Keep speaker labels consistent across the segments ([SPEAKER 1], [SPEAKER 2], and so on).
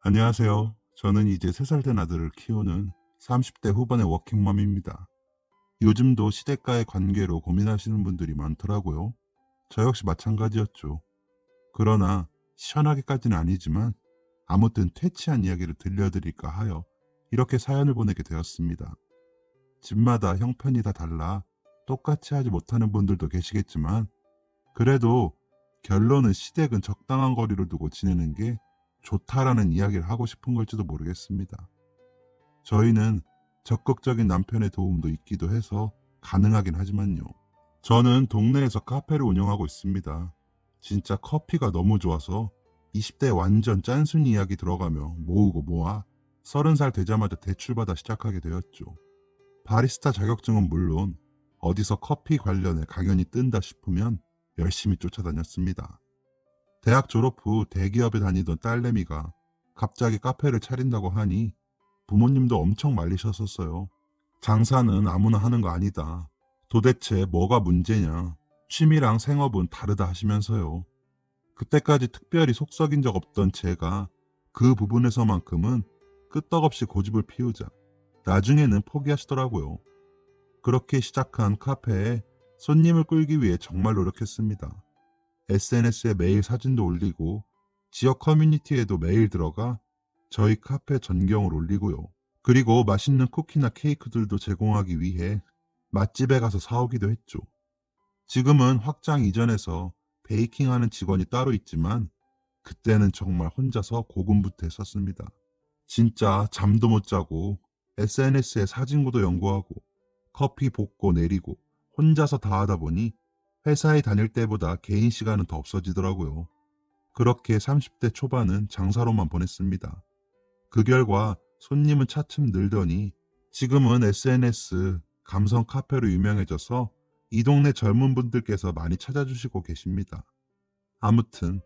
[SPEAKER 1] 안녕하세요. 저는 이제 3살 된 아들을 키우는 30대 후반의 워킹맘입니다. 요즘도 시댁과의 관계로 고민하시는 분들이 많더라고요. 저 역시 마찬가지였죠. 그러나 시원하게까지는 아니지만 아무튼 퇴치한 이야기를 들려드릴까 하여 이렇게 사연을 보내게 되었습니다. 집마다 형편이 다 달라 똑같이 하지 못하는 분들도 계시겠지만 그래도 결론은 시댁은 적당한 거리를 두고 지내는 게 좋다라는 이야기를 하고 싶은 걸지도 모르겠습니다. 저희는 적극적인 남편의 도움도 있기도 해서 가능하긴 하지만요. 저는 동네에서 카페를 운영하고 있습니다. 진짜 커피가 너무 좋아서 20대 완전 짠순이 이야기 들어가며 모으고 모아 30살 되자마자 대출받아 시작하게 되었죠. 바리스타 자격증은 물론 어디서 커피 관련해 강연이 뜬다 싶으면 열심히 쫓아다녔습니다. 대학 졸업 후 대기업에 다니던 딸내미가 갑자기 카페를 차린다고 하니 부모님도 엄청 말리셨었어요. 장사는 아무나 하는 거 아니다. 도대체 뭐가 문제냐. 취미랑 생업은 다르다 하시면서요. 그때까지 특별히 속 썩인 적 없던 제가 그 부분에서만큼은 끄떡없이 고집을 피우자 나중에는 포기하시더라고요. 그렇게 시작한 카페에 손님을 끌기 위해 정말 노력했습니다. SNS에 매일 사진도 올리고 지역 커뮤니티에도 매일 들어가 저희 카페 전경을 올리고요. 그리고 맛있는 쿠키나 케이크들도 제공하기 위해 맛집에 가서 사오기도 했죠. 지금은 확장 이전에서 베이킹하는 직원이 따로 있지만 그때는 정말 혼자서 고군분투했었습니다. 진짜 잠도 못 자고 SNS에 사진구도 연구하고 커피 볶고 내리고 혼자서 다 하다 보니 회사에 다닐 때보다 개인 시간은 더 없어지더라고요. 그렇게 30대 초반은 장사로만 보냈습니다. 그 결과 손님은 차츰 늘더니 지금은 SNS 감성 카페로 유명해져서 이 동네 젊은 분들께서 많이 찾아주시고 계십니다. 아무튼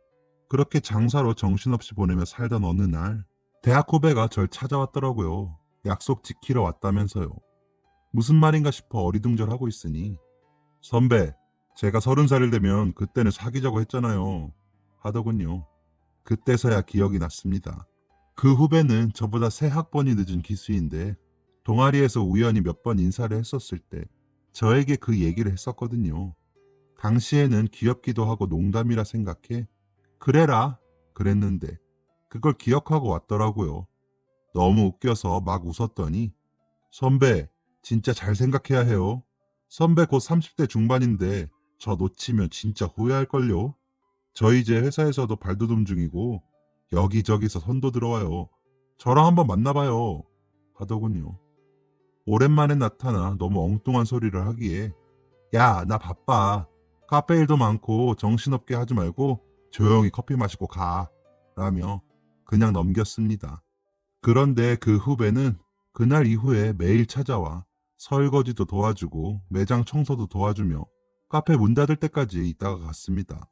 [SPEAKER 1] 그렇게 장사로 정신없이 보내며 살던 어느 날 대학 후배가 절 찾아왔더라고요. 약속 지키러 왔다면서요. 무슨 말인가 싶어 어리둥절하고 있으니 선배, 제가 30살이 되면 그때는 사귀자고 했잖아요. 하더군요. 그때서야 기억이 났습니다. 그 후배는 저보다 3학번이 늦은 기수인데 동아리에서 우연히 몇 번 인사를 했었을 때 저에게 그 얘기를 했었거든요. 당시에는 귀엽기도 하고 농담이라 생각해 그래라 그랬는데 그걸 기억하고 왔더라고요. 너무 웃겨서 막 웃었더니 선배 진짜 잘 생각해야 해요. 선배 곧 30대 중반인데 저 놓치면 진짜 후회할걸요. 저 이제 회사에서도 발돋움 중이고 여기저기서 선도 들어와요. 저랑 한번 만나봐요. 하더군요. 오랜만에 나타나 너무 엉뚱한 소리를 하기에 야, 나 바빠. 카페 일도 많고 정신없게 하지 말고 조용히 커피 마시고 가. 라며 그냥 넘겼습니다. 그런데 그 후배는 그날 이후에 매일 찾아와 설거지도 도와주고 매장 청소도 도와주며 카페 문 닫을 때까지 있다가 갔습니다.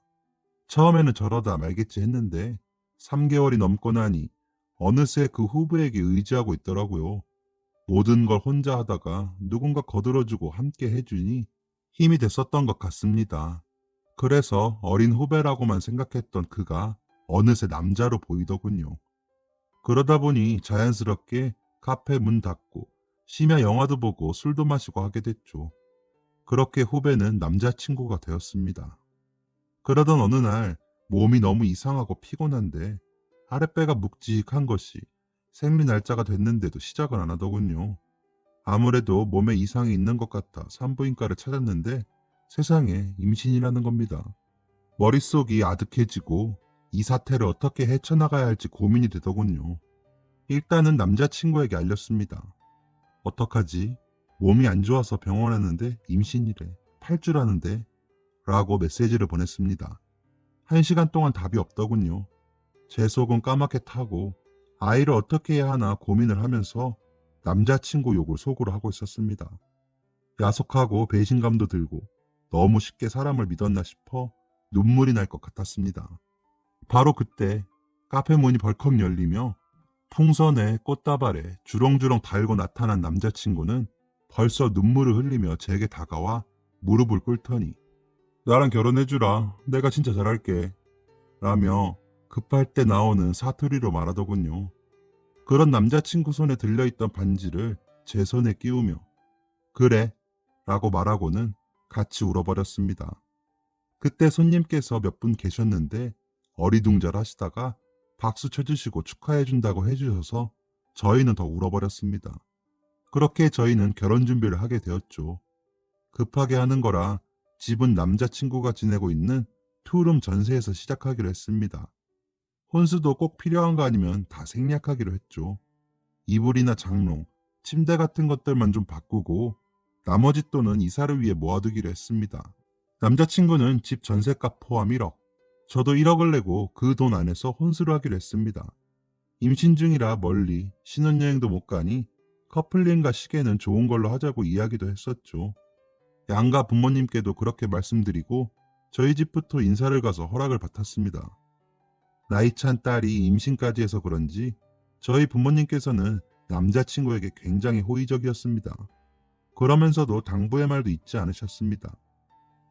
[SPEAKER 1] 처음에는 저러다 말겠지 했는데 3개월이 넘고 나니 어느새 그 후배에게 의지하고 있더라고요. 모든 걸 혼자 하다가 누군가 거들어주고 함께 해주니 힘이 됐었던 것 같습니다. 그래서 어린 후배라고만 생각했던 그가 어느새 남자로 보이더군요. 그러다 보니 자연스럽게 카페 문 닫고 심야 영화도 보고 술도 마시고 하게 됐죠. 그렇게 후배는 남자친구가 되었습니다. 그러던 어느 날 몸이 너무 이상하고 피곤한데 아랫배가 묵직한 것이 생리 날짜가 됐는데도 시작을 안 하더군요. 아무래도 몸에 이상이 있는 것 같아 산부인과를 찾았는데 세상에 임신이라는 겁니다. 머릿속이 아득해지고 이 사태를 어떻게 헤쳐나가야 할지 고민이 되더군요. 일단은 남자친구에게 알렸습니다. 어떡하지? 몸이 안 좋아서 병원 왔는데 임신이래. 8주 라는데? 라고 메시지를 보냈습니다. 1시간 동안 답이 없더군요. 제 속은 까맣게 타고 아이를 어떻게 해야 하나 고민을 하면서 남자친구 욕을 속으로 하고 있었습니다. 야속하고 배신감도 들고 너무 쉽게 사람을 믿었나 싶어 눈물이 날 것 같았습니다. 바로 그때 카페 문이 벌컥 열리며 풍선에 꽃다발에 주렁주렁 달고 나타난 남자친구는 벌써 눈물을 흘리며 제게 다가와 무릎을 꿇더니 나랑 결혼해주라. 내가 진짜 잘할게. 라며 급할 때 나오는 사투리로 말하더군요. 그런 남자친구 손에 들려있던 반지를 제 손에 끼우며 그래 라고 말하고는 같이 울어버렸습니다. 그때 손님께서 몇 분 계셨는데 어리둥절하시다가 박수 쳐주시고 축하해준다고 해주셔서 저희는 더 울어버렸습니다. 그렇게 저희는 결혼 준비를 하게 되었죠. 급하게 하는 거라 집은 남자친구가 지내고 있는 투룸 전세에서 시작하기로 했습니다. 혼수도 꼭 필요한 거 아니면 다 생략하기로 했죠. 이불이나 장롱, 침대 같은 것들만 좀 바꾸고 나머지 돈은 이사를 위해 모아두기로 했습니다. 남자친구는 집 전세값 포함 1억, 저도 1억을 내고 그 돈 안에서 혼수를 하기로 했습니다. 임신 중이라 멀리 신혼여행도 못 가니 커플링과 시계는 좋은 걸로 하자고 이야기도 했었죠. 양가 부모님께도 그렇게 말씀드리고 저희 집부터 인사를 가서 허락을 받았습니다. 나이 찬 딸이 임신까지 해서 그런지 저희 부모님께서는 남자친구에게 굉장히 호의적이었습니다. 그러면서도 당부의 말도 잊지 않으셨습니다.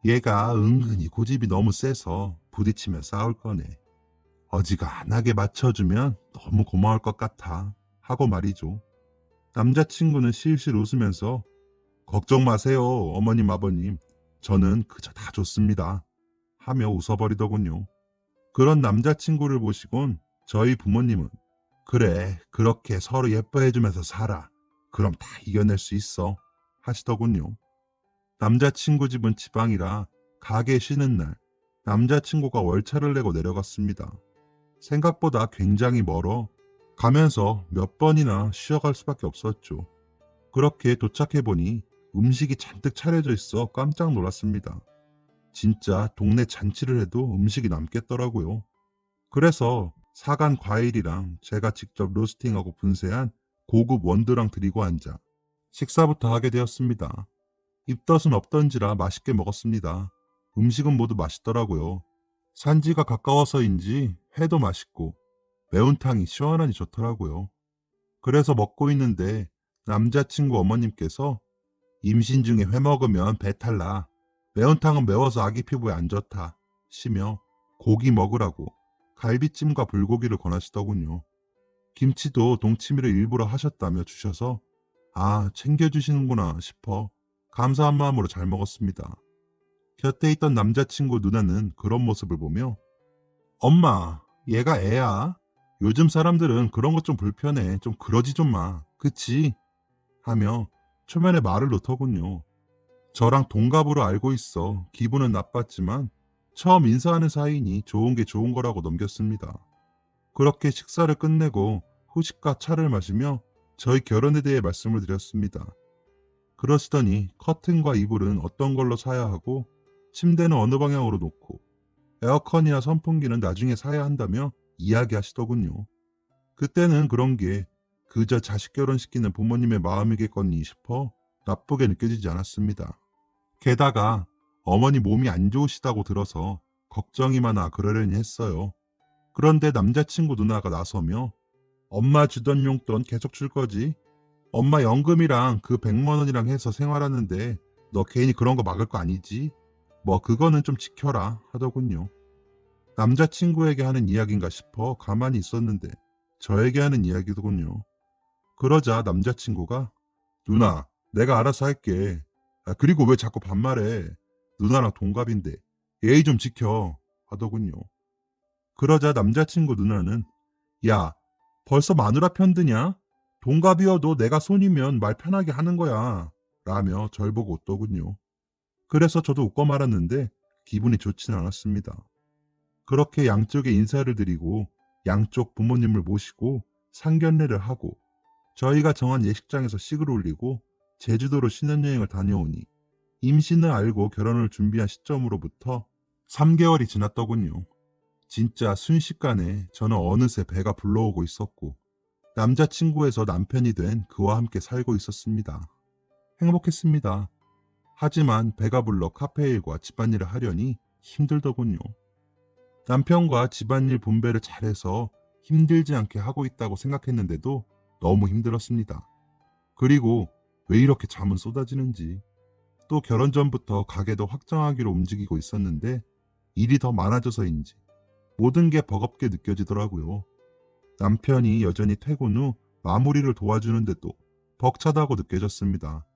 [SPEAKER 1] 얘가 은근히 고집이 너무 세서 부딪히면 싸울 거네. 어지간하게 맞춰주면 너무 고마울 것 같아 하고 말이죠. 남자친구는 실실 웃으면서 걱정 마세요 어머님 아버님, 저는 그저 다 좋습니다 하며 웃어버리더군요. 그런 남자친구를 보시곤 저희 부모님은 그래 그렇게 서로 예뻐해주면서 살아, 그럼 다 이겨낼 수 있어 하시더군요. 남자친구 집은 지방이라 가게 쉬는 날 남자친구가 월차를 내고 내려갔습니다. 생각보다 굉장히 멀어 가면서 몇 번이나 쉬어갈 수밖에 없었죠. 그렇게 도착해보니 음식이 잔뜩 차려져 있어 깜짝 놀랐습니다. 진짜 동네 잔치를 해도 음식이 남겠더라고요. 그래서 사간 과일이랑 제가 직접 로스팅하고 분쇄한 고급 원두랑 드리고 앉아 식사부터 하게 되었습니다. 입덧은 없던지라 맛있게 먹었습니다. 음식은 모두 맛있더라고요. 산지가 가까워서인지 회도 맛있고 매운탕이 시원하니 좋더라고요. 그래서 먹고 있는데 남자친구 어머님께서 임신 중에 회 먹으면 배탈 나. 매운탕은 매워서 아기 피부에 안 좋다. 시며 고기 먹으라고 갈비찜과 불고기를 권하시더군요. 김치도 동치미를 일부러 하셨다며 주셔서 아, 챙겨주시는구나 싶어 감사한 마음으로 잘 먹었습니다. 곁에 있던 남자친구 누나는 그런 모습을 보며 엄마, 얘가 애야. 요즘 사람들은 그런 것 좀 불편해. 좀 그러지 좀 마. 그치? 하며 초면에 말을 놓더군요. 저랑 동갑으로 알고 있어 기분은 나빴지만 처음 인사하는 사이니 좋은 게 좋은 거라고 넘겼습니다. 그렇게 식사를 끝내고 후식과 차를 마시며 저희 결혼에 대해 말씀을 드렸습니다. 그러시더니 커튼과 이불은 어떤 걸로 사야 하고 침대는 어느 방향으로 놓고 에어컨이나 선풍기는 나중에 사야 한다며 이야기하시더군요. 그때는 그런 게 그저 자식 결혼시키는 부모님의 마음이겠거니 싶어 나쁘게 느껴지지 않았습니다. 게다가 어머니 몸이 안 좋으시다고 들어서 걱정이 많아 그러려니 했어요. 그런데 남자친구 누나가 나서며 엄마 주던 용돈 계속 줄 거지? 엄마 연금이랑 그 100만 원이랑 해서 생활하는데 너 괜히 그런 거 막을 거 아니지? 뭐 그거는 좀 지켜라 하더군요. 남자친구에게 하는 이야기인가 싶어 가만히 있었는데 저에게 하는 이야기더군요. 그러자 남자친구가 누나 내가 알아서 할게. 아, 그리고 왜 자꾸 반말해. 누나랑 동갑인데 예의 좀 지켜 하더군요. 그러자 남자친구 누나는 야 벌써 마누라 편드냐? 동갑이어도 내가 손이면 말 편하게 하는 거야 라며 절 보고 웃더군요. 그래서 저도 웃고 말았는데 기분이 좋지는 않았습니다. 그렇게 양쪽에 인사를 드리고 양쪽 부모님을 모시고 상견례를 하고 저희가 정한 예식장에서 식을 올리고 제주도로 신혼여행을 다녀오니 임신을 알고 결혼을 준비한 시점으로부터 3개월이 지났더군요. 진짜 순식간에 저는 어느새 배가 불러오고 있었고 남자친구에서 남편이 된 그와 함께 살고 있었습니다. 행복했습니다. 하지만 배가 불러 카페일과 집안일을 하려니 힘들더군요. 남편과 집안일 분배를 잘해서 힘들지 않게 하고 있다고 생각했는데도 너무 힘들었습니다. 그리고 왜 이렇게 잠은 쏟아지는지. 또 결혼 전부터 가게도 확장하기로 움직이고 있었는데 일이 더 많아져서인지 모든 게 버겁게 느껴지더라고요. 남편이 여전히 퇴근 후 마무리를 도와주는데도 벅차다고 느껴졌습니다.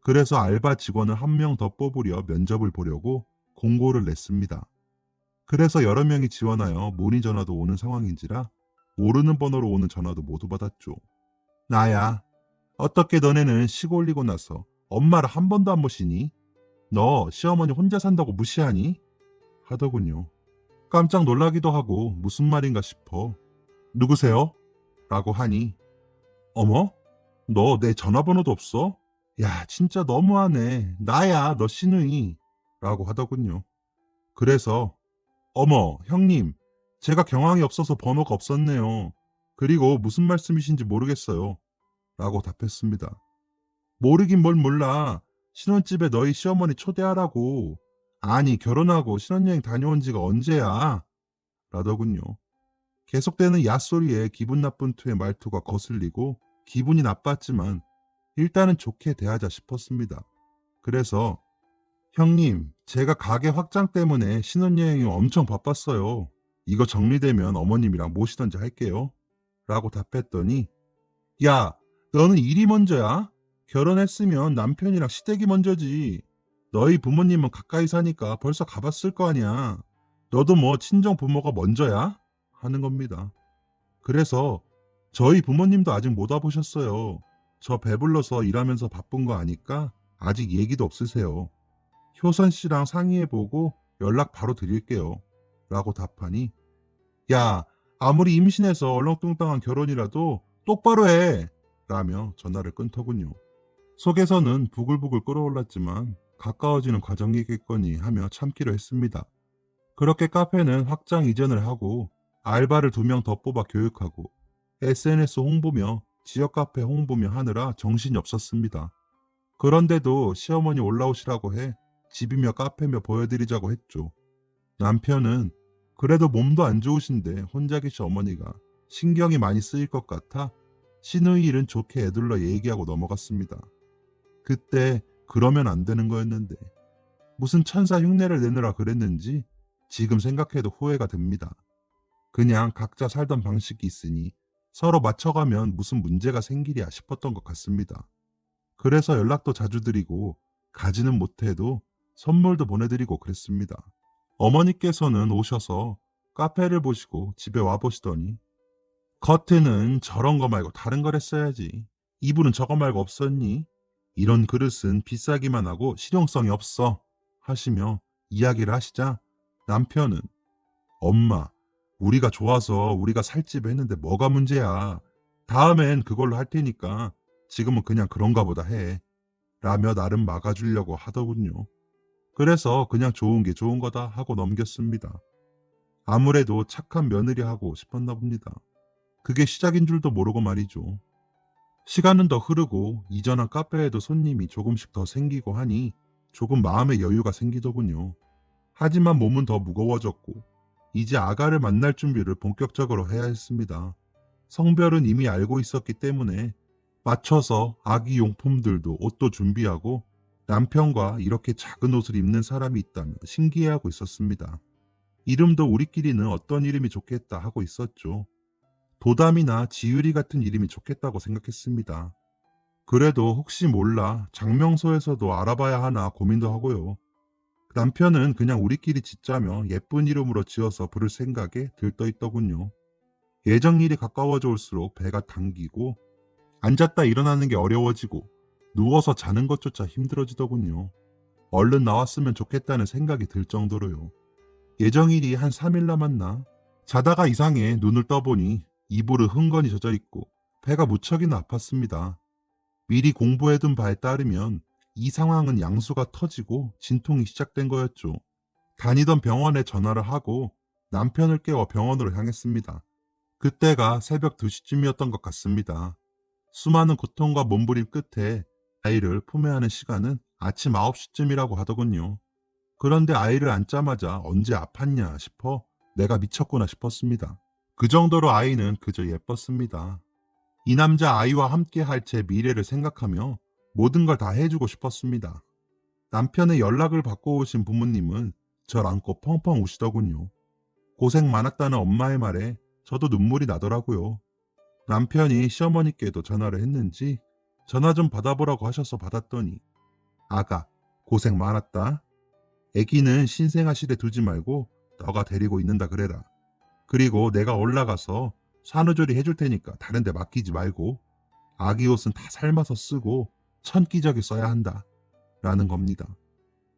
[SPEAKER 1] 그래서 알바 직원을 한 명 더 뽑으려 면접을 보려고 공고를 냈습니다. 그래서 여러 명이 지원하여 문의 전화도 오는 상황인지라 모르는 번호로 오는 전화도 모두 받았죠. 나야, 어떻게 너네는 시골 올리고 나서 엄마를 한 번도 안 모시니? 너 시어머니 혼자 산다고 무시하니? 하더군요. 깜짝 놀라기도 하고 무슨 말인가 싶어 누구세요? 라고 하니 어머? 너 내 전화번호도 없어? 야 진짜 너무하네. 나야 너 시누이 라고 하더군요. 그래서 어머 형님 제가 경황이 없어서 번호가 없었네요. 그리고 무슨 말씀이신지 모르겠어요. 라고 답했습니다. 모르긴 뭘 몰라. 신혼집에 너희 시어머니 초대하라고. 아니 결혼하고 신혼여행 다녀온 지가 언제야? 라더군요. 계속되는 야소리에 기분 나쁜 투의 말투가 거슬리고 기분이 나빴지만 일단은 좋게 대하자 싶었습니다. 그래서 형님 제가 가게 확장 때문에 신혼여행이 엄청 바빴어요. 이거 정리되면 어머님이랑 모시던지 할게요. 라고 답했더니 야 너는 일이 먼저야? 결혼했으면 남편이랑 시댁이 먼저지. 너희 부모님은 가까이 사니까 벌써 가봤을 거 아니야. 너도 뭐 친정 부모가 먼저야? 하는 겁니다. 그래서 저희 부모님도 아직 못 와보셨어요. 저 배불러서 일하면서 바쁜 거 아니까 아직 얘기도 없으세요. 효선 씨랑 상의해보고 연락 바로 드릴게요. 라고 답하니 야 아무리 임신해서 얼렁뚱땅한 결혼이라도 똑바로 해! 라며 전화를 끊더군요. 속에서는 부글부글 끓어올랐지만 가까워지는 과정이겠거니 하며 참기로 했습니다. 그렇게 카페는 확장 이전을 하고 알바를 2명 더 뽑아 교육하고 SNS 홍보며 지역 카페 홍보며 하느라 정신이 없었습니다. 그런데도 시어머니 올라오시라고 해 집이며 카페며 보여드리자고 했죠. 남편은 그래도 몸도 안 좋으신데 혼자 계신 어머니가 신경이 많이 쓰일 것 같아 시누이 일은 좋게 애둘러 얘기하고 넘어갔습니다. 그때 그러면 안 되는 거였는데 무슨 천사 흉내를 내느라 그랬는지 지금 생각해도 후회가 됩니다. 그냥 각자 살던 방식이 있으니 서로 맞춰가면 무슨 문제가 생기랴 싶었던 것 같습니다. 그래서 연락도 자주 드리고 가지는 못해도 선물도 보내드리고 그랬습니다. 어머니께서는 오셔서 카페를 보시고 집에 와보시더니 겉에는 저런 거 말고 다른 걸 했어야지. 이불은 저거 말고 없었니? 이런 그릇은 비싸기만 하고 실용성이 없어. 하시며 이야기를 하시자 남편은 엄마, 우리가 좋아서 우리가 살 집 했는데 뭐가 문제야. 다음엔 그걸로 할 테니까 지금은 그냥 그런가 보다 해. 라며 나름 막아주려고 하더군요. 그래서 그냥 좋은 게 좋은 거다 하고 넘겼습니다. 아무래도 착한 며느리 하고 싶었나 봅니다. 그게 시작인 줄도 모르고 말이죠. 시간은 더 흐르고 이전한 카페에도 손님이 조금씩 더 생기고 하니 조금 마음의 여유가 생기더군요. 하지만 몸은 더 무거워졌고 이제 아가를 만날 준비를 본격적으로 해야 했습니다. 성별은 이미 알고 있었기 때문에 맞춰서 아기 용품들도 옷도 준비하고 남편과 이렇게 작은 옷을 입는 사람이 있다며 신기해하고 있었습니다. 이름도 우리끼리는 어떤 이름이 좋겠다 하고 있었죠. 도담이나 지유리 같은 이름이 좋겠다고 생각했습니다. 그래도 혹시 몰라 장명소에서도 알아봐야 하나 고민도 하고요. 남편은 그냥 우리끼리 짓자며 예쁜 이름으로 지어서 부를 생각에 들떠있더군요. 예정일이 가까워져 올수록 배가 당기고 앉았다 일어나는 게 어려워지고 누워서 자는 것조차 힘들어지더군요. 얼른 나왔으면 좋겠다는 생각이 들 정도로요. 예정일이 한 3일 남았나? 자다가 이상해 눈을 떠보니 이불은 흥건히 젖어있고 배가 무척이나 아팠습니다. 미리 공부해둔 바에 따르면 이 상황은 양수가 터지고 진통이 시작된 거였죠. 다니던 병원에 전화를 하고 남편을 깨워 병원으로 향했습니다. 그때가 새벽 2시쯤이었던 것 같습니다. 수많은 고통과 몸부림 끝에 아이를 품에 안은 시간은 아침 9시쯤이라고 하더군요. 그런데 아이를 안자마자 언제 아팠냐 싶어 내가 미쳤구나 싶었습니다. 그 정도로 아이는 그저 예뻤습니다. 이 남자 아이와 함께 할 제 미래를 생각하며 모든 걸 다 해주고 싶었습니다. 남편의 연락을 받고 오신 부모님은 절 안고 펑펑 우시더군요. 고생 많았다는 엄마의 말에 저도 눈물이 나더라고요. 남편이 시어머니께도 전화를 했는지 전화 좀 받아보라고 하셔서 받았더니 아가, 고생 많았다. 애기는 신생아실에 두지 말고 너가 데리고 있는다 그래라. 그리고 내가 올라가서 산후조리 해줄 테니까 다른 데 맡기지 말고 아기 옷은 다 삶아서 쓰고 천기저귀 써야 한다. 라는 겁니다.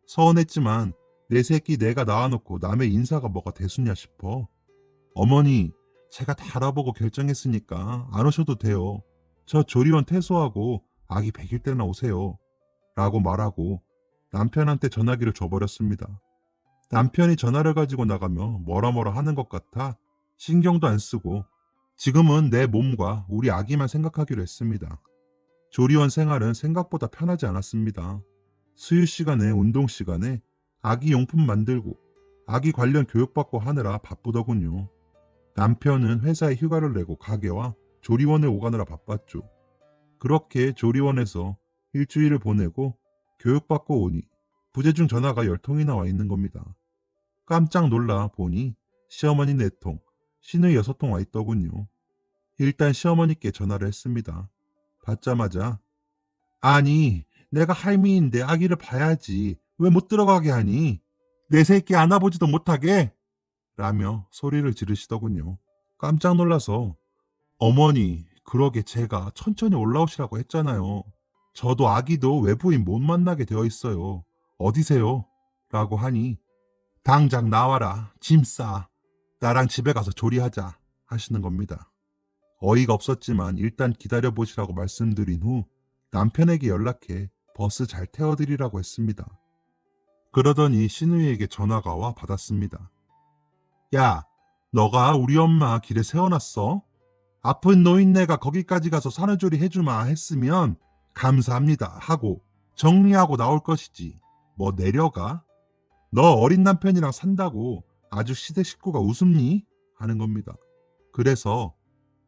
[SPEAKER 1] 서운했지만 내 새끼 내가 낳아놓고 남의 인사가 뭐가 대수냐 싶어. 어머니, 제가 다 알아보고 결정했으니까 안 오셔도 돼요. 저 조리원 퇴소하고 아기 100일 때나 오세요. 라고 말하고 남편한테 전화기를 줘버렸습니다. 남편이 전화를 가지고 나가며 뭐라 하는 것 같아 신경도 안 쓰고 지금은 내 몸과 우리 아기만 생각하기로 했습니다. 조리원 생활은 생각보다 편하지 않았습니다. 수유 시간에 운동 시간에 아기 용품 만들고 아기 관련 교육받고 하느라 바쁘더군요. 남편은 회사에 휴가를 내고 가게와 조리원에 오가느라 바빴죠. 그렇게 조리원에서 일주일을 보내고 교육받고 오니 부재중 전화가 10통이나 와 있는 겁니다. 깜짝 놀라 보니 시어머니 4통, 시누이 6통 와 있더군요. 일단 시어머니께 전화를 했습니다. 받자마자 아니, 내가 할미인데 아기를 봐야지. 왜 못 들어가게 하니? 내 새끼 안아보지도 못하게? 라며 소리를 지르시더군요. 깜짝 놀라서 어머니, 그러게 제가 천천히 올라오시라고 했잖아요. 저도 아기도 외부인 못 만나게 되어 있어요. 어디세요? 라고 하니 당장 나와라. 짐 싸. 나랑 집에 가서 조리하자. 하시는 겁니다. 어이가 없었지만 일단 기다려보시라고 말씀드린 후 남편에게 연락해 버스 잘 태워드리라고 했습니다. 그러더니 시누이에게 전화가 와 받았습니다. 야, 너가 우리 엄마 길에 세워놨어? 아픈 노인네가 거기까지 가서 산후조리 해주마 했으면 감사합니다 하고 정리하고 나올 것이지. 뭐 내려가? 너 어린 남편이랑 산다고 아주 시대 식구가 웃음니? 하는 겁니다. 그래서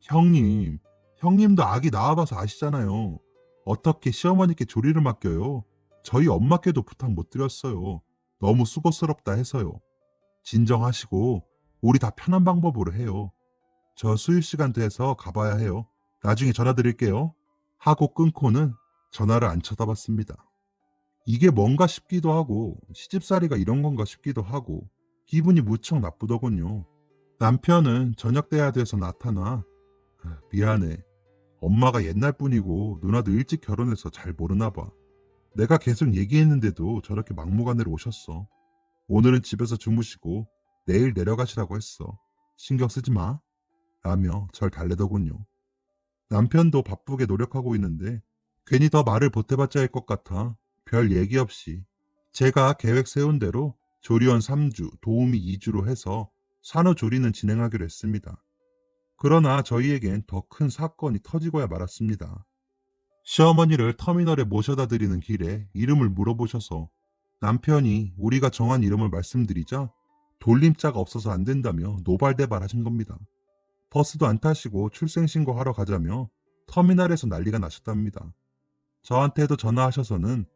[SPEAKER 1] 형님도 아기 낳아봐서 아시잖아요. 어떻게 시어머니께 조리를 맡겨요? 저희 엄마께도 부탁 못 드렸어요. 너무 수고스럽다 해서요. 진정하시고 우리 다 편한 방법으로 해요. 저 수유 시간 돼서 가봐야 해요. 나중에 전화 드릴게요. 하고 끊고는 전화를 안 쳐다봤습니다. 이게 뭔가 싶기도 하고 시집살이가 이런 건가 싶기도 하고 기분이 무척 나쁘더군요. 남편은 저녁 때야 돼서 나타나 미안해. 엄마가 옛날 분이고 누나도 일찍 결혼해서 잘 모르나 봐. 내가 계속 얘기했는데도 저렇게 막무가내로 오셨어. 오늘은 집에서 주무시고 내일 내려가시라고 했어. 신경 쓰지 마. 라며 절 달래더군요. 남편도 바쁘게 노력하고 있는데 괜히 더 말을 보태봤자 할 것 같아 별 얘기 없이 제가 계획 세운 대로 조리원 3주, 도우미 2주로 해서 산후조리는 진행하기로 했습니다. 그러나 저희에겐 더 큰 사건이 터지고야 말았습니다. 시어머니를 터미널에 모셔다 드리는 길에 이름을 물어보셔서 남편이 우리가 정한 이름을 말씀드리자 돌림자가 없어서 안 된다며 노발대발 하신 겁니다. 버스도 안 타시고 출생신고하러 가자며 터미널에서 난리가 나셨답니다. 저한테도 전화하셔서는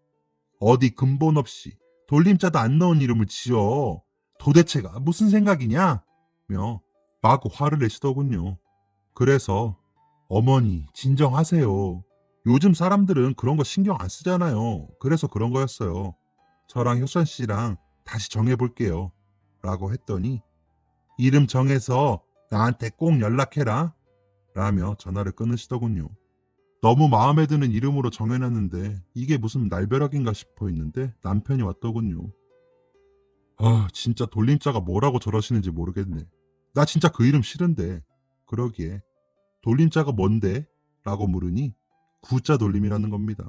[SPEAKER 1] 어디 근본 없이 돌림자도 안 넣은 이름을 지어. 도대체가 무슨 생각이냐? 며 마구 화를 내시더군요. 그래서 어머니 진정하세요. 요즘 사람들은 그런 거 신경 안 쓰잖아요. 그래서 그런 거였어요. 저랑 효선 씨랑 다시 정해볼게요. 라고 했더니 이름 정해서 나한테 꼭 연락해라. 라며 전화를 끊으시더군요. 너무 마음에 드는 이름으로 정해놨는데 이게 무슨 날벼락인가 싶어 있는데 남편이 왔더군요. 진짜 돌림자가 뭐라고 저러시는지 모르겠네. 나 진짜 그 이름 싫은데. 그러기에 돌림자가 뭔데? 라고 물으니 구자 돌림이라는 겁니다.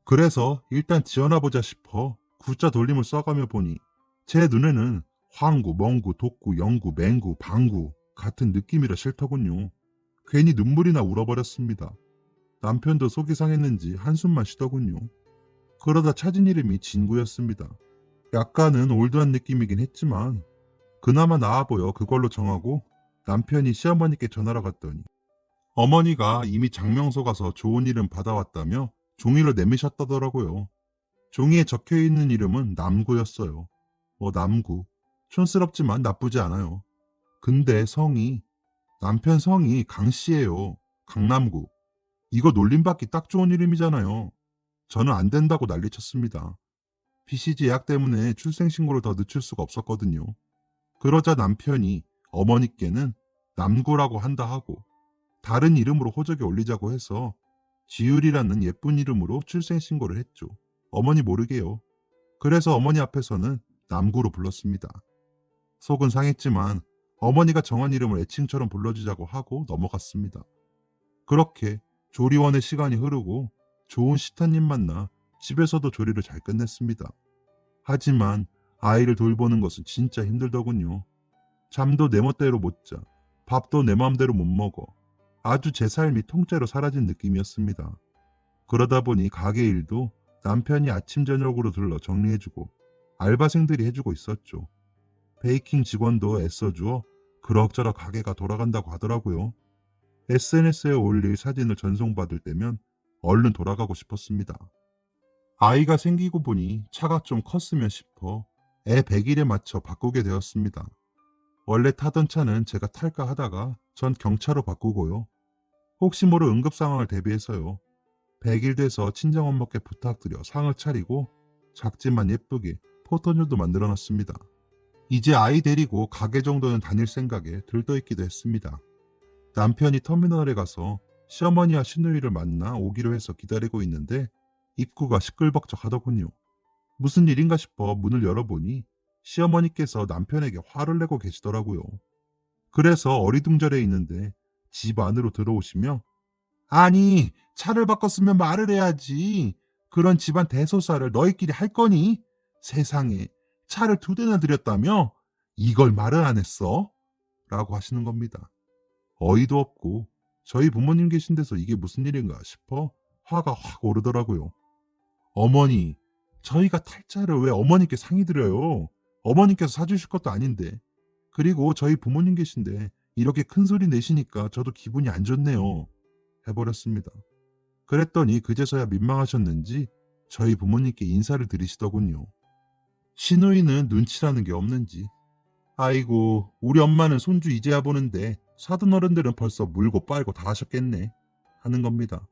[SPEAKER 1] 그래서 일단 지어놔보자 싶어 구자 돌림을 써가며 보니 제 눈에는 황구, 멍구, 독구, 영구, 맹구, 방구 같은 느낌이라 싫더군요. 괜히 눈물이나 울어버렸습니다. 남편도 속이 상했는지 한숨만 쉬더군요. 그러다 찾은 이름이 진구였습니다. 약간은 올드한 느낌이긴 했지만 그나마 나아 보여 그걸로 정하고 남편이 시어머니께 전화를 갔더니 어머니가 이미 장명소 가서 좋은 이름 받아왔다며 종이를 내미셨다더라고요. 종이에 적혀있는 이름은 남구였어요. 남구. 촌스럽지만 나쁘지 않아요. 근데 남편 성이 강씨예요. 강남구. 이거 놀림받기 딱 좋은 이름이잖아요. 저는 안 된다고 난리쳤습니다. BCG 예약 때문에 출생신고를 더 늦출 수가 없었거든요. 그러자 남편이 어머니께는 남구라고 한다 하고 다른 이름으로 호적에 올리자고 해서 지율이라는 예쁜 이름으로 출생신고를 했죠. 어머니 모르게요. 그래서 어머니 앞에서는 남구로 불렀습니다. 속은 상했지만 어머니가 정한 이름을 애칭처럼 불러주자고 하고 넘어갔습니다. 그렇게 조리원의 시간이 흐르고 좋은 시타님 만나 집에서도 조리를 잘 끝냈습니다. 하지만 아이를 돌보는 것은 진짜 힘들더군요. 잠도 내 멋대로 못 자, 밥도 내 마음대로 못 먹어. 아주 제 삶이 통째로 사라진 느낌이었습니다. 그러다 보니 가게 일도 남편이 아침 저녁으로 들러 정리해주고 알바생들이 해주고 있었죠. 베이킹 직원도 애써주어 그럭저럭 가게가 돌아간다고 하더라고요. SNS에 올릴 사진을 전송받을 때면 얼른 돌아가고 싶었습니다. 아이가 생기고 보니 차가 좀 컸으면 싶어 애 100일에 맞춰 바꾸게 되었습니다. 원래 타던 차는 제가 탈까 하다가 전 경차로 바꾸고요. 혹시 모를 응급 상황을 대비해서요. 100일 돼서 친정엄마께 부탁드려 상을 차리고 작지만 예쁘게 포토존도 만들어놨습니다. 이제 아이 데리고 가게 정도는 다닐 생각에 들떠있기도 했습니다. 남편이 터미널에 가서 시어머니와 시누이를 만나 오기로 해서 기다리고 있는데 입구가 시끌벅적 하더군요. 무슨 일인가 싶어 문을 열어보니 시어머니께서 남편에게 화를 내고 계시더라고요. 그래서 어리둥절해 있는데 집 안으로 들어오시며 아니 차를 바꿨으면 말을 해야지. 그런 집안 대소사를 너희끼리 할 거니? 세상에 차를 2대나 들였다며? 이걸 말을 안 했어? 라고 하시는 겁니다. 어이도 없고 저희 부모님 계신 데서 이게 무슨 일인가 싶어 화가 확 오르더라고요. 어머니, 저희가 탈자를 왜 어머니께 상의 드려요? 어머니께서 사주실 것도 아닌데. 그리고 저희 부모님 계신데 이렇게 큰 소리 내시니까 저도 기분이 안 좋네요. 해버렸습니다. 그랬더니 그제서야 민망하셨는지 저희 부모님께 인사를 드리시더군요. 시누이는 눈치라는 게 없는지 아이고 우리 엄마는 손주 이제야 보는데 사돈 어른들은 벌써 물고 빨고 다 하셨겠네 하는 겁니다.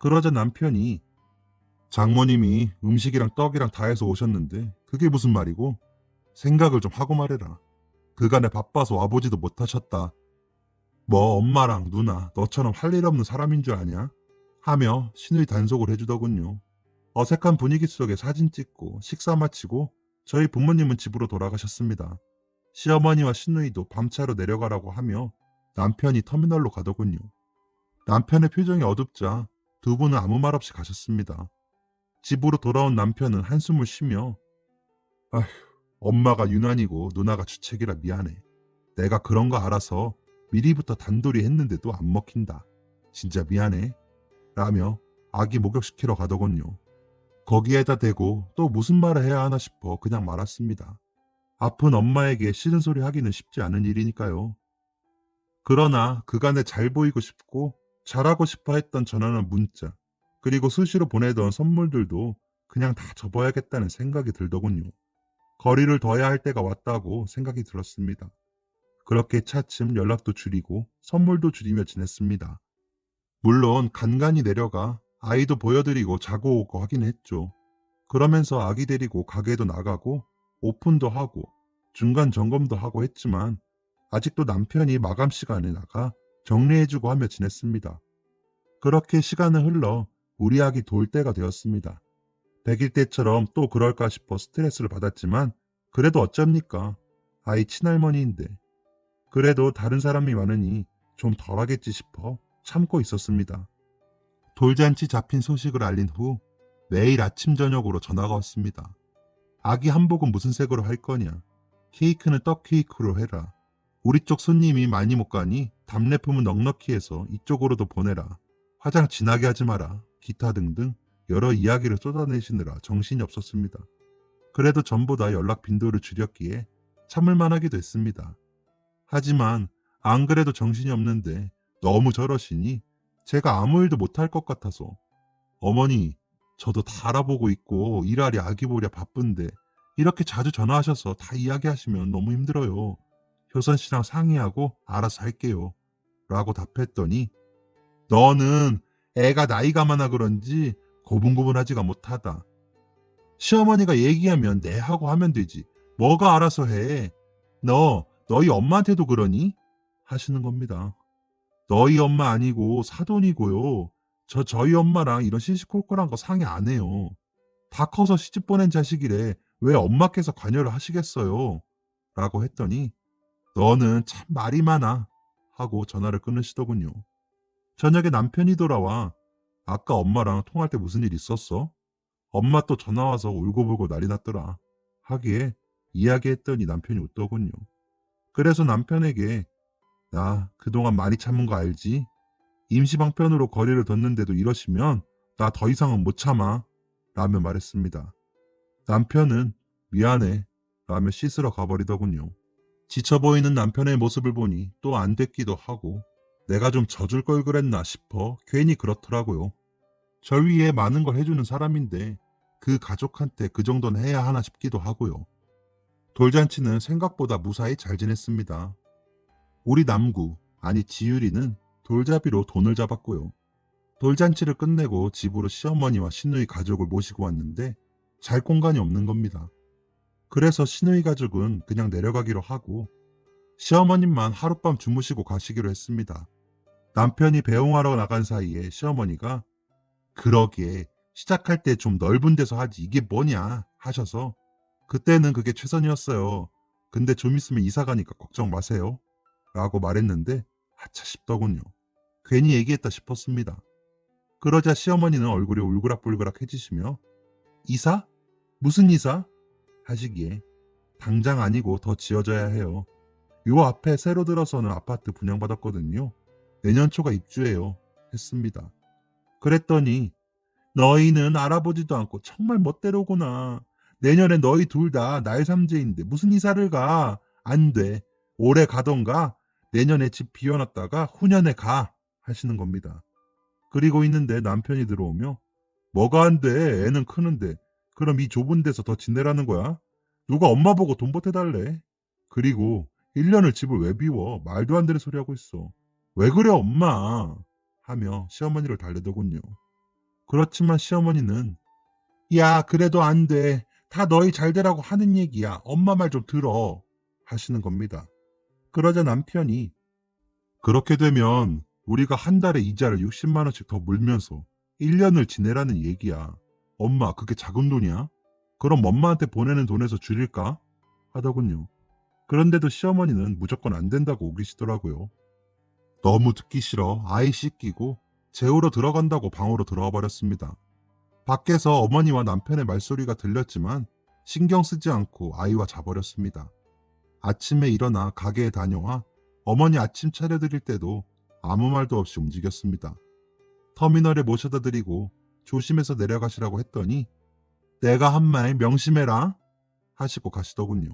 [SPEAKER 1] 그러자 남편이 장모님이 음식이랑 떡이랑 다 해서 오셨는데 그게 무슨 말이고 생각을 좀 하고 말해라. 그간에 바빠서 와보지도 못하셨다. 뭐 엄마랑 누나 너처럼 할 일 없는 사람인 줄 아냐? 하며 신의 단속을 해주더군요. 어색한 분위기 속에 사진 찍고 식사 마치고 저희 부모님은 집으로 돌아가셨습니다. 시어머니와 시누이도 밤차로 내려가라고 하며 남편이 터미널로 가더군요. 남편의 표정이 어둡자 두 분은 아무 말 없이 가셨습니다. 집으로 돌아온 남편은 한숨을 쉬며 아휴 엄마가 유난이고 누나가 주책이라 미안해. 내가 그런 거 알아서 미리부터 단돌이 했는데도 안 먹힌다. 진짜 미안해. 라며 아기 목욕시키러 가더군요. 거기에다 대고 또 무슨 말을 해야 하나 싶어 그냥 말았습니다. 아픈 엄마에게 싫은 소리 하기는 쉽지 않은 일이니까요. 그러나 그간에 잘 보이고 싶고 잘하고 싶어 했던 전화나 문자 그리고 수시로 보내던 선물들도 그냥 다 접어야겠다는 생각이 들더군요. 거리를 둬야 할 때가 왔다고 생각이 들었습니다. 그렇게 차츰 연락도 줄이고 선물도 줄이며 지냈습니다. 물론 간간히 내려가 아이도 보여드리고 자고 오고 하긴 했죠. 그러면서 아기 데리고 가게도 나가고 오픈도 하고 중간 점검도 하고 했지만 아직도 남편이 마감 시간에 나가 정리해주고 하며 지냈습니다. 그렇게 시간은 흘러 우리 아기 돌 때가 되었습니다. 100일 때처럼 또 그럴까 싶어 스트레스를 받았지만 그래도 어쩝니까? 아이 친할머니인데. 그래도 다른 사람이 많으니 좀 덜하겠지 싶어 참고 있었습니다. 돌잔치 잡힌 소식을 알린 후 매일 아침 저녁으로 전화가 왔습니다. 아기 한복은 무슨 색으로 할 거냐? 케이크는 떡 케이크로 해라. 우리 쪽 손님이 많이 못 가니 답례품은 넉넉히 해서 이쪽으로도 보내라. 화장 진하게 하지 마라. 기타 등등 여러 이야기를 쏟아내시느라 정신이 없었습니다. 그래도 전보다 연락 빈도를 줄였기에 참을만 하기도 했습니다. 하지만 안 그래도 정신이 없는데 너무 저러시니 제가 아무 일도 못할 것 같아서 어머니 저도 다 알아보고 있고 일하랴 아기 보랴 바쁜데 이렇게 자주 전화하셔서 다 이야기하시면 너무 힘들어요. 효선 씨랑 상의하고 알아서 할게요. 라고 답했더니 너는 애가 나이가 많아 그런지 고분고분하지가 못하다. 시어머니가 얘기하면 네 하고 하면 되지. 뭐가 알아서 해. 너희 엄마한테도 그러니? 하시는 겁니다. 너희 엄마 아니고 사돈이고요. 저희 엄마랑 이런 시시콜콜한 거 상의 안 해요. 다 커서 시집 보낸 자식이래. 왜 엄마께서 관여를 하시겠어요? 라고 했더니 너는 참 말이 많아. 하고 전화를 끊으시더군요. 저녁에 남편이 돌아와 아까 엄마랑 통화할 때 무슨 일 있었어? 엄마 또 전화 와서 울고불고 난리 났더라. 하기에 이야기했더니 남편이 웃더군요. 그래서 남편에게 나 그동안 많이 참은 거 알지? 임시방편으로 거리를 뒀는데도 이러시면 나 더 이상은 못 참아. 라며 말했습니다. 남편은 미안해. 라며 씻으러 가버리더군요. 지쳐 보이는 남편의 모습을 보니 또 안 됐기도 하고 내가 좀 져줄 걸 그랬나 싶어 괜히 그렇더라고요. 저 위에 많은 걸 해주는 사람인데 그 가족한테 그 정도는 해야 하나 싶기도 하고요. 돌잔치는 생각보다 무사히 잘 지냈습니다. 우리 남구, 아니 지유리는 돌잡이로 돈을 잡았고요. 돌잔치를 끝내고 집으로 시어머니와 시누이 가족을 모시고 왔는데 잘 공간이 없는 겁니다. 그래서 시누이 가족은 그냥 내려가기로 하고 시어머님만 하룻밤 주무시고 가시기로 했습니다. 남편이 배웅하러 나간 사이에 시어머니가 그러게 시작할 때 좀 넓은 데서 하지 이게 뭐냐 하셔서 그때는 그게 최선이었어요. 근데 좀 있으면 이사 가니까 걱정 마세요. 라고 말했는데 아차 싶더군요. 괜히 얘기했다 싶었습니다. 그러자 시어머니는 얼굴이 울그락불그락해지시며 이사? 무슨 이사? 하시기에 당장 아니고 더 지어져야 해요. 요 앞에 새로 들어서는 아파트 분양받았거든요. 내년 초가 입주해요. 했습니다. 그랬더니 너희는 알아보지도 않고 정말 멋대로구나. 내년에 너희 둘 다 날삼재인데 무슨 이사를 가? 안 돼. 올해 가던가 내년에 집 비워놨다가 후년에 가. 하시는 겁니다. 그리고 있는데 남편이 들어오며 뭐가 안 돼? 애는 크는데. 그럼 이 좁은 데서 더 지내라는 거야? 누가 엄마 보고 돈 보태달래? 그리고 1년을 집을 왜 비워? 말도 안 되는 소리 하고 있어. 왜 그래 엄마? 하며 시어머니를 달래더군요. 그렇지만 시어머니는 야 그래도 안 돼. 다 너희 잘 되라고 하는 얘기야. 엄마 말 좀 들어. 하시는 겁니다. 그러자 남편이 그렇게 되면 우리가 한 달에 이자를 60만 원씩 더 물면서 1년을 지내라는 얘기야. 엄마 그게 작은 돈이야? 그럼 엄마한테 보내는 돈에서 줄일까? 하더군요. 그런데도 시어머니는 무조건 안 된다고 우기시더라고요. 너무 듣기 싫어 아이 씻기고 재우러 들어간다고 방으로 들어와 버렸습니다. 밖에서 어머니와 남편의 말소리가 들렸지만 신경 쓰지 않고 아이와 자버렸습니다. 아침에 일어나 가게에 다녀와 어머니 아침 차려드릴 때도 아무 말도 없이 움직였습니다. 터미널에 모셔다 드리고 조심해서 내려가시라고 했더니 내가 한 말 명심해라 하시고 가시더군요.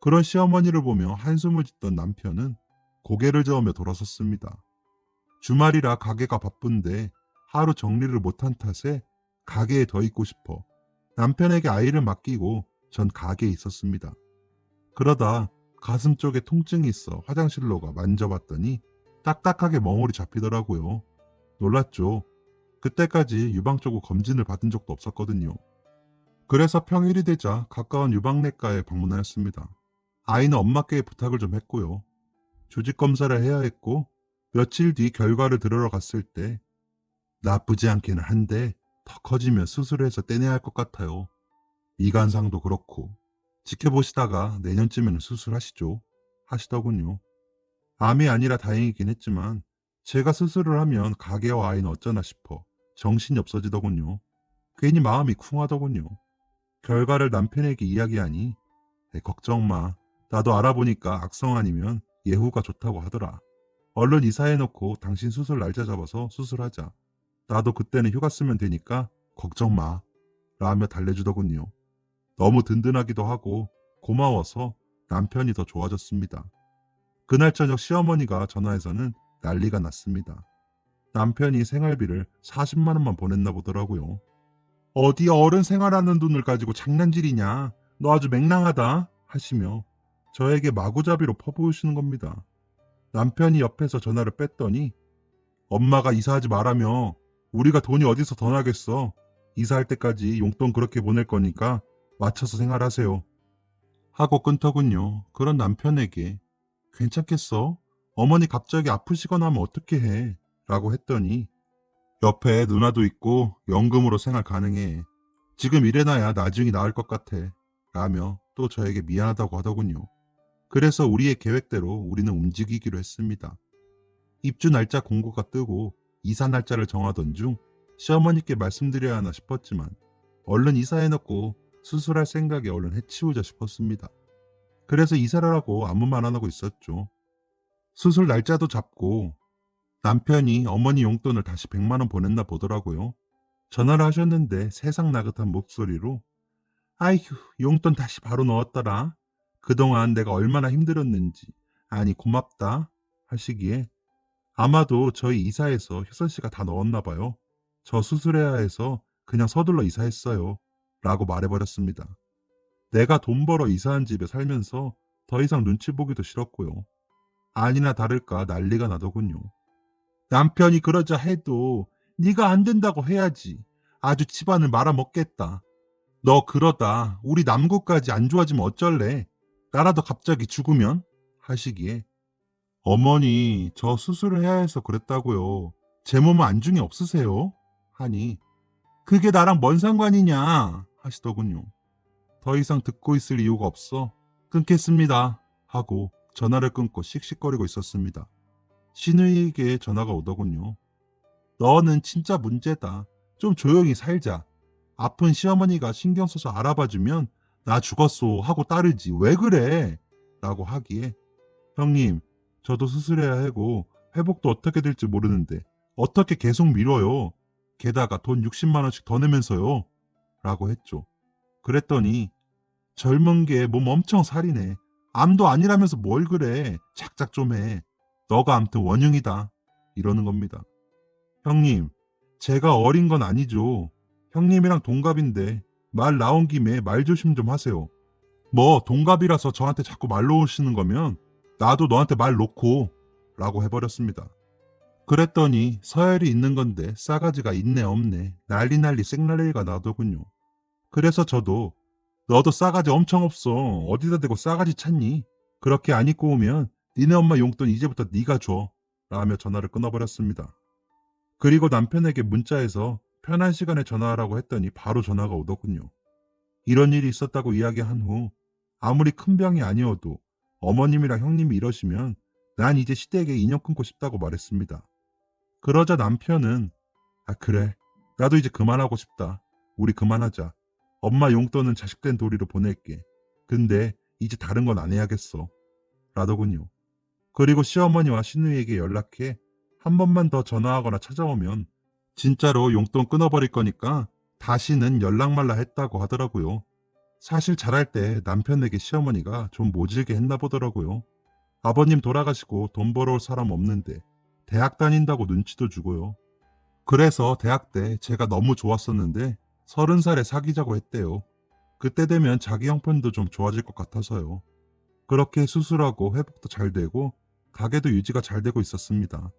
[SPEAKER 1] 그런 시어머니를 보며 한숨을 짓던 남편은 고개를 저으며 돌아섰습니다. 주말이라 가게가 바쁜데 하루 정리를 못한 탓에 가게에 더 있고 싶어 남편에게 아이를 맡기고 전 가게에 있었습니다. 그러다 가슴 쪽에 통증이 있어 화장실로 가 만져봤더니 딱딱하게 멍울이 잡히더라고요. 놀랐죠. 그때까지 유방적으로 검진을 받은 적도 없었거든요. 그래서 평일이 되자 가까운 유방내과에 방문하였습니다. 아이는 엄마께 부탁을 좀 했고요. 조직 검사를 해야 했고 며칠 뒤 결과를 들으러 갔을 때 나쁘지 않기는 한데 더 커지면 수술해서 떼내야 할 것 같아요. 미간상도 그렇고 지켜보시다가 내년쯤에는 수술하시죠. 하시더군요. 암이 아니라 다행이긴 했지만 제가 수술을 하면 가게와 아이는 어쩌나 싶어 정신이 없어지더군요. 괜히 마음이 쿵하더군요. 결과를 남편에게 이야기하니 걱정 마. 나도 알아보니까 악성 아니면 예후가 좋다고 하더라. 얼른 이사해놓고 당신 수술 날짜 잡아서 수술하자. 나도 그때는 휴가 쓰면 되니까 걱정 마. 라며 달래주더군요. 너무 든든하기도 하고 고마워서 남편이 더 좋아졌습니다. 그날 저녁 시어머니가 전화해서는 난리가 났습니다. 남편이 생활비를 40만 원만 보냈나 보더라고요. 어디 어른 생활하는 돈을 가지고 장난질이냐. 너 아주 맹랑하다 하시며 저에게 마구잡이로 퍼부으시는 겁니다. 남편이 옆에서 전화를 뺐더니 엄마가 이사하지 말라며 우리가 돈이 어디서 더 나겠어. 이사할 때까지 용돈 그렇게 보낼 거니까 맞춰서 생활하세요. 하고 끊더군요. 그런 남편에게 괜찮겠어? 어머니 갑자기 아프시거나 하면 어떻게 해? 라고 했더니 옆에 누나도 있고 연금으로 생활 가능해. 지금 일해놔야 나중이 나을 것 같아. 라며 또 저에게 미안하다고 하더군요. 그래서 우리의 계획대로 우리는 움직이기로 했습니다. 입주 날짜 공고가 뜨고 이사 날짜를 정하던 중 시어머니께 말씀드려야 하나 싶었지만 얼른 이사해놓고 수술할 생각에 얼른 해치우자 싶었습니다. 그래서 이사를 하고 아무 말 안 하고 있었죠. 수술 날짜도 잡고 남편이 어머니 용돈을 다시 100만 원 보냈나 보더라고요. 전화를 하셨는데 세상 나긋한 목소리로 아이휴 용돈 다시 바로 넣었더라. 그동안 내가 얼마나 힘들었는지 아니 고맙다 하시기에 아마도 저희 이사해서 효선 씨가 다 넣었나 봐요. 저 수술해야 해서 그냥 서둘러 이사했어요. 라고 말해버렸습니다. 내가 돈 벌어 이사한 집에 살면서 더 이상 눈치 보기도 싫었고요. 아니나 다를까 난리가 나더군요. 남편이 그러자 해도 네가 안 된다고 해야지. 아주 집안을 말아먹겠다. 너 그러다 우리 남구까지 안 좋아지면 어쩔래? 나라도 갑자기 죽으면? 하시기에 어머니 저 수술을 해야 해서 그랬다고요. 제 몸은 안중이 없으세요? 하니 그게 나랑 뭔 상관이냐 하시더군요. 더 이상 듣고 있을 이유가 없어 끊겠습니다 하고 전화를 끊고 씩씩거리고 있었습니다. 신우이에게 전화가 오더군요. 너는 진짜 문제다. 좀 조용히 살자. 아픈 시어머니가 신경 써서 알아봐주면 나 죽었소 하고 따르지 왜 그래? 라고 하기에 형님 저도 수술해야 하고 회복도 어떻게 될지 모르는데 어떻게 계속 미뤄요? 게다가 돈 60만 원씩 더 내면서요. 라고 했죠. 그랬더니 젊은 게 몸 엄청 살이네. 암도 아니라면서 뭘 그래. 작작 좀 해. 너가 암튼 원흉이다. 이러는 겁니다. 형님, 제가 어린 건 아니죠. 형님이랑 동갑인데 말 나온 김에 말 조심 좀 하세요. 뭐 동갑이라서 저한테 자꾸 말 놓으시는 거면 나도 너한테 말 놓고 라고 해버렸습니다. 그랬더니 서열이 있는 건데 싸가지가 있네 없네 난리 생난리가 나더군요. 그래서 저도 너도 싸가지 엄청 없어. 어디다 대고 싸가지 찾니? 그렇게 안 입고 오면 니네 엄마 용돈 이제부터 네가 줘. 라며 전화를 끊어버렸습니다. 그리고 남편에게 문자해서 편한 시간에 전화하라고 했더니 바로 전화가 오더군요. 이런 일이 있었다고 이야기한 후 아무리 큰 병이 아니어도 어머님이랑 형님이 이러시면 난 이제 시댁에 인연 끊고 싶다고 말했습니다. 그러자 남편은 아 그래 나도 이제 그만하고 싶다. 우리 그만하자. 엄마 용돈은 자식된 도리로 보낼게. 근데 이제 다른 건 안 해야겠어. 라더군요. 그리고 시어머니와 시누이에게 연락해 한 번만 더 전화하거나 찾아오면 진짜로 용돈 끊어버릴 거니까 다시는 연락 말라 했다고 하더라고요. 사실 잘할 때 남편에게 시어머니가 좀 모질게 했나 보더라고요. 아버님 돌아가시고 돈 벌어올 사람 없는데 대학 다닌다고 눈치도 주고요. 그래서 대학 때 제가 너무 좋았었는데 30살에 사귀자고 했대요. 그때 되면 자기 형편도 좀 좋아질 것 같아서요. 그렇게 수술하고 회복도 잘 되고 가게도 유지가 잘 되고 있었습니다.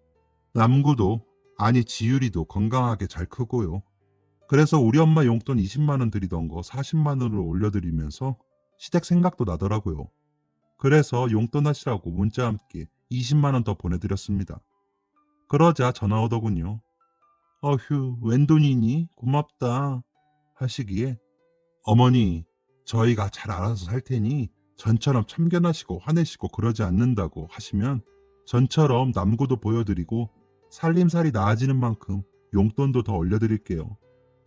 [SPEAKER 1] 남구도 아니 지율이도 건강하게 잘 크고요. 그래서 우리 엄마 용돈 20만 원 드리던 거 40만 원으로 올려드리면서 시댁 생각도 나더라고요. 그래서 용돈 하시라고 문자 함께 20만 원 더 보내드렸습니다. 그러자 전화 오더군요. 어휴 웬 돈이니? 고맙다 하시기에 어머니 저희가 잘 알아서 살 테니 전처럼 참견하시고 화내시고 그러지 않는다고 하시면 전처럼 남구도 보여드리고 살림살이 나아지는 만큼 용돈도 더 올려드릴게요.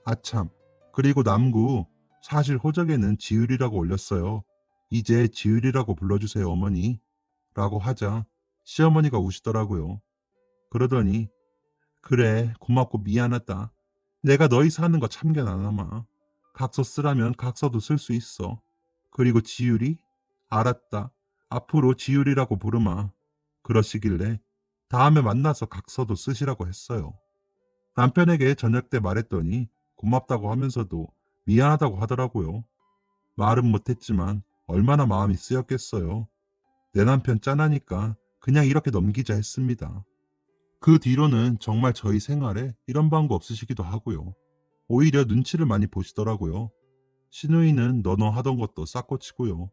[SPEAKER 1] 아참 그리고 남구 사실 호적에는 지율이라고 올렸어요. 이제 지율이라고 불러주세요 어머니 라고 하자 시어머니가 우시더라고요. 그러더니 그래 고맙고 미안하다. 내가 너희 사는 거 참견 안 하마. 각서 쓰라면 각서도 쓸 수 있어. 그리고 지율이? 알았다. 앞으로 지율이라고 부르마. 그러시길래 다음에 만나서 각서도 쓰시라고 했어요. 남편에게 저녁 때 말했더니 고맙다고 하면서도 미안하다고 하더라고요. 말은 못했지만 얼마나 마음이 쓰였겠어요. 내 남편 짠하니까 그냥 이렇게 넘기자 했습니다. 그 뒤로는 정말 저희 생활에 이런 방구 없으시기도 하고요. 오히려 눈치를 많이 보시더라고요. 시누이는 너너 하던 것도 싹 고치고요.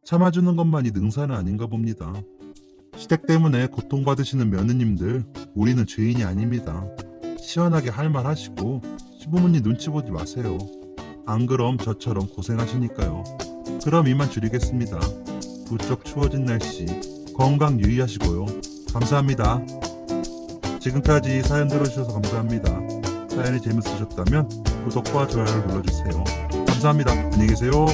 [SPEAKER 1] 참아주는 것만이 능사는 아닌가 봅니다. 시댁 때문에 고통받으시는 며느님들, 우리는 죄인이 아닙니다. 시원하게 할 말 하시고 시부모님 눈치 보지 마세요. 안 그럼 저처럼 고생하시니까요. 그럼 이만 줄이겠습니다. 부쩍 추워진 날씨 건강 유의하시고요. 감사합니다. 지금까지 사연 들어주셔서 감사합니다. 사연이 재밌으셨다면 구독과 좋아요를 눌러주세요. 감사합니다. 안녕히 계세요.